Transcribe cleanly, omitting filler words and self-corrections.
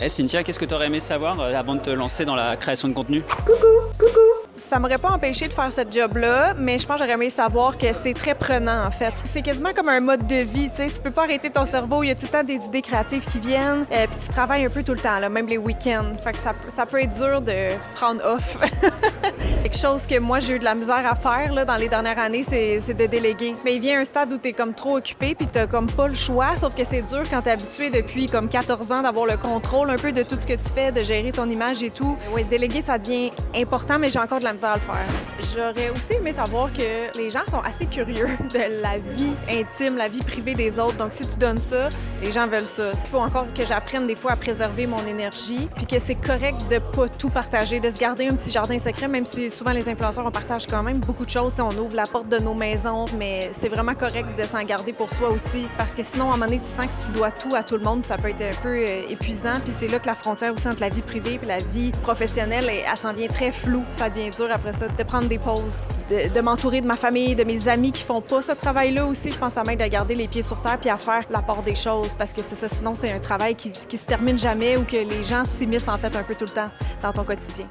Cynthia, qu'est-ce que tu aurais aimé savoir avant de te lancer dans la création de contenu? Ça m'aurait pas empêché de faire ce job-là, mais je pense que j'aurais aimé savoir que c'est très prenant, en fait. C'est quasiment comme un mode de vie, tu sais. Tu peux pas arrêter ton cerveau, il y a tout le temps des idées créatives qui viennent, puis tu travailles un peu tout le temps, là, même les week-ends. Fait que ça peut être dur de prendre off. Quelque chose que moi, j'ai eu de la misère à faire là, dans les dernières années, c'est de déléguer. Mais il vient un stade où t'es comme trop occupé, puis t'as comme pas le choix, sauf que c'est dur quand t'es habitué depuis comme 14 ans d'avoir le contrôle un peu de tout ce que tu fais, de gérer ton image et tout. Oui, déléguer, ça devient important, mais j'ai encore de la misère à le faire. J'aurais aussi aimé savoir que les gens sont assez curieux de la vie intime, la vie privée des autres. Donc, si tu donnes ça, les gens veulent ça. Il faut encore que j'apprenne des fois à préserver mon énergie, puis que c'est correct de pas tout partager, de se garder un petit jardin secret, même si souvent les influenceurs, on partage quand même beaucoup de choses. On ouvre la porte de nos maisons, mais c'est vraiment correct de s'en garder pour soi aussi, parce que sinon, à un moment donné, tu sens que tu dois tout à tout le monde, puis ça peut être un peu épuisant. Puis c'est là que la frontière aussi entre la vie privée et la vie professionnelle, elle s'en vient très floue. Ça devient dur après ça, de prendre des pauses, de m'entourer de ma famille, de mes amis qui font pas ce travail-là aussi. Je pense que ça m'aide à garder les pieds sur terre puis à faire la part des choses, parce que c'est ça, sinon c'est un travail qui se termine jamais ou que les gens s'immiscent en fait un peu tout le temps dans ton quotidien.